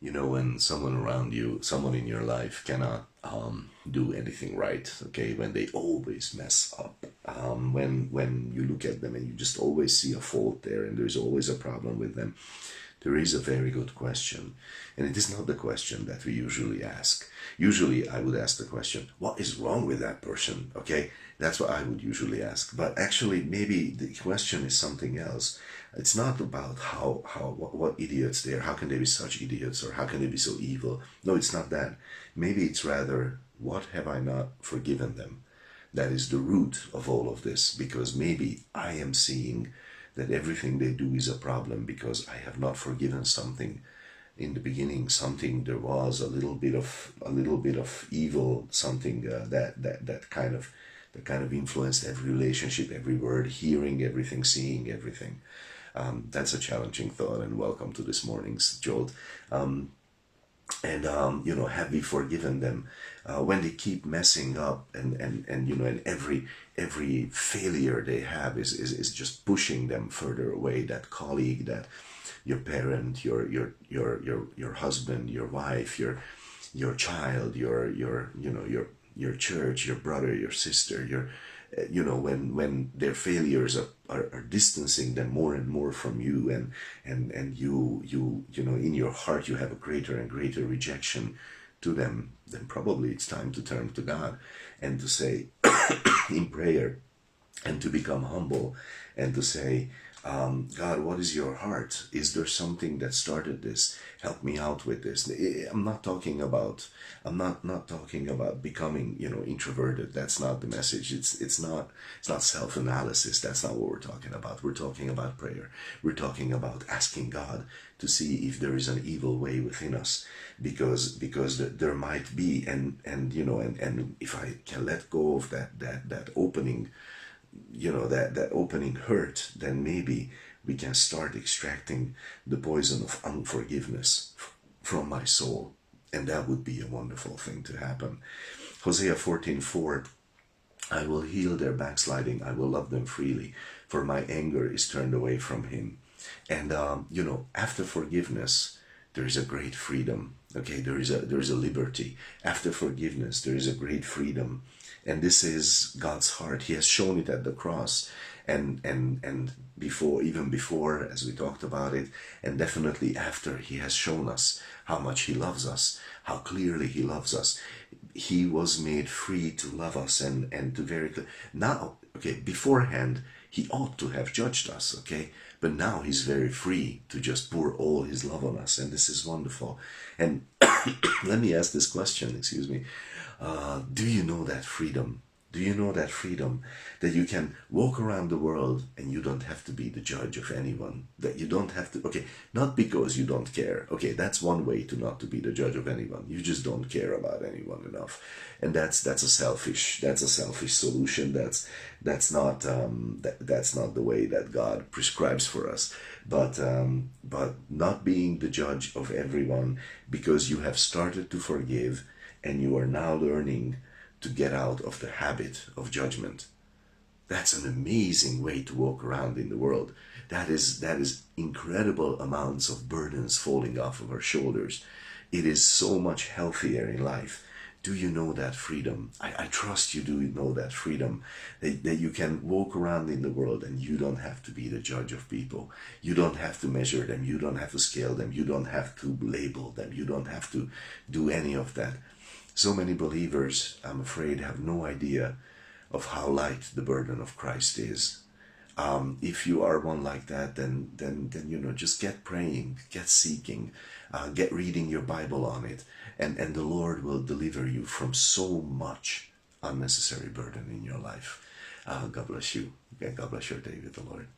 You know, when someone around you, someone in your life cannot do anything right, okay, when they always mess up, when you look at them and you just always see a fault there and there's always a problem with them, there is a very good question. And it is not the question that we usually ask. Usually I would ask the question, what is wrong with that person? Okay, that's what I would usually ask. But actually, maybe the question is something else. It's not about what idiots they are. How can they be such idiots? Or how can they be so evil? No, it's not that. Maybe it's rather, what have I not forgiven them? That is the root of all of this, because maybe I am seeing that everything they do is a problem because I have not forgiven something in the beginning. Something, there was a little bit of evil, something that kind of influenced every relationship, every word, hearing everything, seeing everything. That's a challenging thought, and welcome to this morning's jolt. Have we forgiven them when they keep messing up, and every failure they have is just pushing them further away? That colleague, that your parent, your husband, your wife, your child, your church, your brother, your sister, when their failures are distancing them more and more from you, and you in your heart you have a greater and greater rejection to them, then probably it's time to turn to God and to say in prayer, and to become humble, and to say, God, what is your heart? Is there something that started this? Help me out with this. I'm not talking about becoming, introverted. That's not the message. It's not self-analysis. That's not what we're talking about. We're talking about prayer. We're talking about asking God to see if there is an evil way within us, because there might be, and if I can let go of that opening, that opening hurt, then maybe we can start extracting the poison of unforgiveness from my soul, and that would be a wonderful thing to happen. Hosea 14:4, I will heal their backsliding, I will love them freely, for my anger is turned away from him. And after forgiveness, there is a great freedom. Okay, there is a liberty. After forgiveness, there is a great freedom. And this is God's heart. He has shown it at the cross, and before, even before, as we talked about it, and definitely after, he has shown us how much he loves us, how clearly he loves us. He was made free to love us, and to very clear. Now, okay, beforehand, he ought to have judged us, okay? But now he's very free to just pour all his love on us, and this is wonderful. And let me ask this question, excuse me. Do you know that freedom? Do you know that freedom? That you can walk around the world and you don't have to be the judge of anyone. That you don't have to, okay, not because you don't care. Okay, that's one way to not to be the judge of anyone. You just don't care about anyone enough. And that's a selfish solution. That's not the way that God prescribes for us. But not being the judge of everyone, because you have started to forgive, and you are now learning to get out of the habit of judgment. That's an amazing way to walk around in the world. That is incredible amounts of burdens falling off of our shoulders. It is so much healthier in life. Do you know that freedom? I trust you do know that freedom, that you can walk around in the world and you don't have to be the judge of people. You don't have to measure them. You don't have to scale them. You don't have to label them. You don't have to do any of that. So many believers, I'm afraid, have no idea of how light the burden of Christ is. If you are one like that, then just get praying, get seeking, get reading your Bible on it, and the Lord will deliver you from so much unnecessary burden in your life. God bless you. God bless your day with the Lord.